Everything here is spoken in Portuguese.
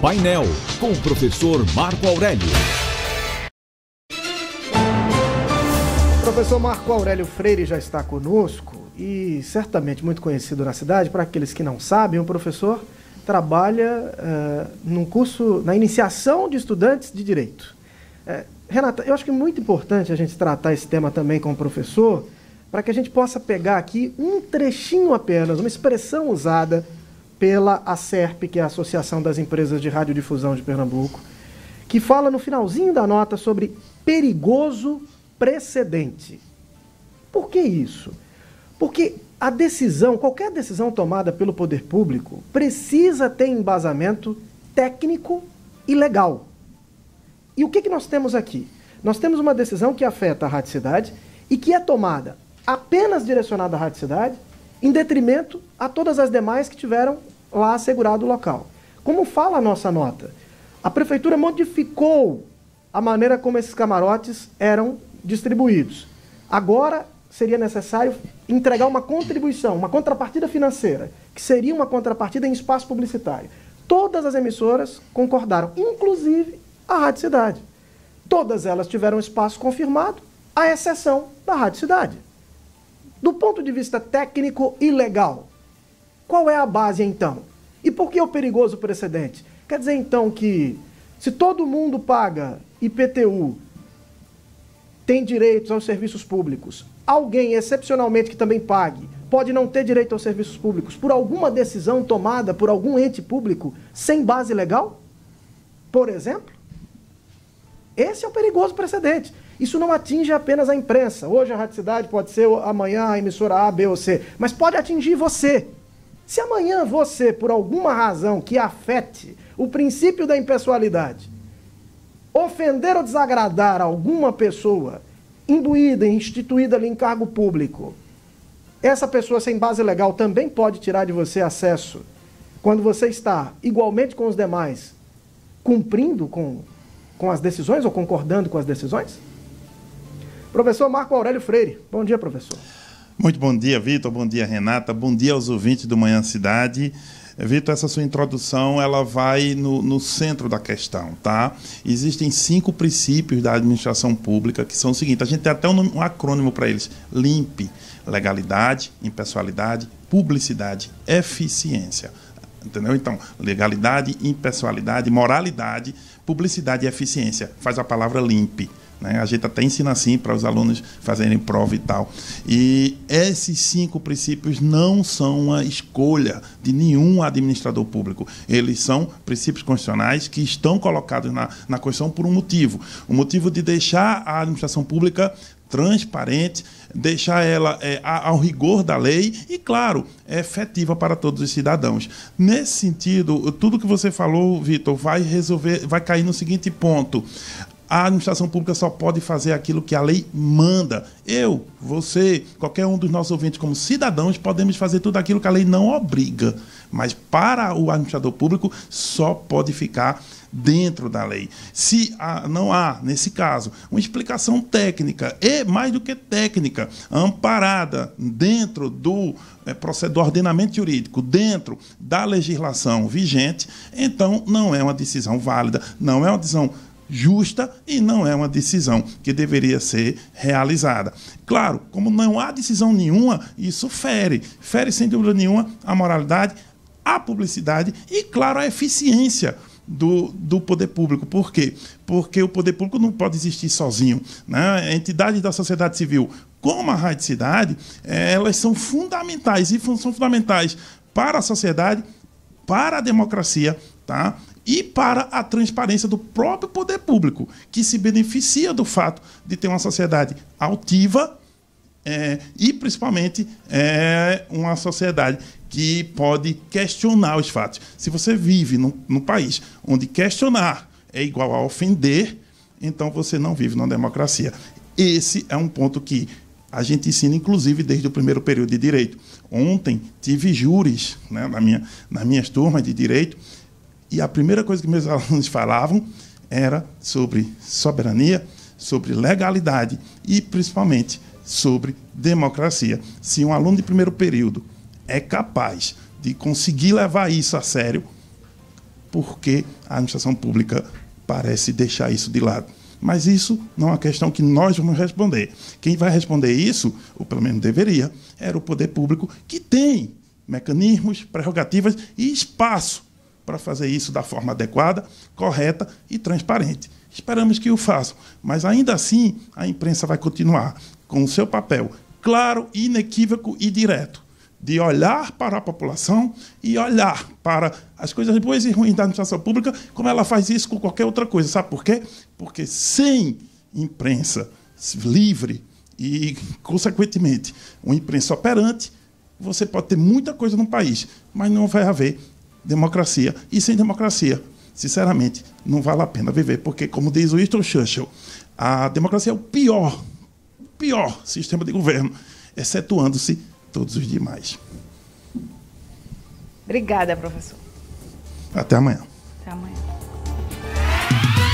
Painel, com o professor Marco Aurélio. O professor Marco Aurélio Freire já está conosco e certamente muito conhecido na cidade. Para aqueles que não sabem, o professor trabalha num curso, na iniciação de estudantes de Direito. Renata, eu acho que é muito importante a gente tratar esse tema também com o professor, para que a gente possa pegar aqui um trechinho apenas, uma expressão usada pela ACERP, que é a Associação das Empresas de Radiodifusão de Pernambuco, que fala no finalzinho da nota sobre perigoso precedente. Por que isso? Porque a decisão, qualquer decisão tomada pelo poder público, precisa ter embasamento técnico e legal. E o que nós temos aqui? Nós temos uma decisão que afeta a radicidade e que é tomada apenas direcionada à radicidade, em detrimento a todas as demais que tiveram lá assegurado o local. Como fala a nossa nota, a prefeitura modificou a maneira como esses camarotes eram distribuídos. Agora seria necessário entregar uma contribuição, uma contrapartida financeira, que seria uma contrapartida em espaço publicitário. Todas as emissoras concordaram, inclusive a Rádio Cidade. Todas elas tiveram espaço confirmado, à exceção da Rádio Cidade. Do ponto de vista técnico e legal, qual é a base então? E por que o perigoso precedente? Quer dizer então que se todo mundo paga IPTU, tem direitos aos serviços públicos, alguém excepcionalmente que também pague pode não ter direito aos serviços públicos por alguma decisão tomada por algum ente público sem base legal? Por exemplo? Esse é o perigoso precedente. Isso não atinge apenas a imprensa. Hoje a Rádio Cidade pode ser amanhã a emissora A, B ou C, mas pode atingir você. Se amanhã você, por alguma razão que afete o princípio da impessoalidade, ofender ou desagradar alguma pessoa imbuída, instituída ali em cargo público, essa pessoa sem base legal também pode tirar de você acesso quando você está igualmente com os demais cumprindo com as decisões ou concordando com as decisões? Professor Marco Aurélio Freire. Bom dia, professor. Muito bom dia, Vitor. Bom dia, Renata. Bom dia aos ouvintes do Manhã Cidade. Vitor, essa sua introdução ela vai no centro da questão, tá? Existem 5 princípios da administração pública que são os seguintes. A gente tem até um acrônimo para eles. LIMP, legalidade, impessoalidade, publicidade, eficiência. Entendeu? Então, legalidade, impessoalidade, moralidade, publicidade e eficiência. Faz a palavra LIMP. Né? A gente até ensina assim para os alunos fazerem prova e tal. E esses 5 princípios não são uma escolha de nenhum administrador público. Eles são princípios constitucionais que estão colocados na Constituição por um motivo. O motivo de deixar a administração pública transparente, deixar ela ao rigor da lei e, claro, efetiva para todos os cidadãos. Nesse sentido, tudo que você falou, Vitor, vai cair no seguinte ponto. A administração pública só pode fazer aquilo que a lei manda. Eu, você, qualquer um dos nossos ouvintes como cidadãos, podemos fazer tudo aquilo que a lei não obriga. Mas para o administrador público só pode ficar dentro da lei. Se não há, nesse caso, uma explicação técnica, e mais do que técnica, amparada dentro do ordenamento jurídico, dentro da legislação vigente, então não é uma decisão válida, não é uma decisão justa e não é uma decisão que deveria ser realizada. Claro, como não há decisão nenhuma, isso fere sem dúvida nenhuma a moralidade, a publicidade e, claro, a eficiência do poder público. Por quê? Porque o poder público não pode existir sozinho, né? Entidades da sociedade civil, como a Rádio Cidade, elas são fundamentais e são fundamentais para a sociedade, para a democracia, tá? E para a transparência do próprio poder público, que se beneficia do fato de ter uma sociedade altiva e, principalmente, uma sociedade que pode questionar os fatos. Se você vive num país onde questionar é igual a ofender, então você não vive numa democracia. Esse é um ponto que a gente ensina, inclusive, desde o primeiro período de Direito. Ontem tive júris, né, nas minhas turmas de Direito, e a primeira coisa que meus alunos falavam era sobre soberania, sobre legalidade e, principalmente, sobre democracia. Se um aluno de primeiro período é capaz de conseguir levar isso a sério, porque a administração pública parece deixar isso de lado. Mas isso não é uma questão que nós vamos responder. Quem vai responder isso, ou pelo menos deveria, era o poder público, que tem mecanismos, prerrogativas e espaço para fazer isso da forma adequada, correta e transparente. Esperamos que o façam, mas ainda assim a imprensa vai continuar com o seu papel claro, inequívoco e direto, de olhar para a população e olhar para as coisas boas e ruins da administração pública, como ela faz isso com qualquer outra coisa. Sabe por quê? Porque sem imprensa livre e, consequentemente, uma imprensa operante, você pode ter muita coisa no país, mas não vai haver democracia. E sem democracia, sinceramente, não vale a pena viver, porque, como diz o Winston Churchill, a democracia é o pior sistema de governo, excetuando-se todos os demais. Obrigada, professor. Até amanhã. Até amanhã.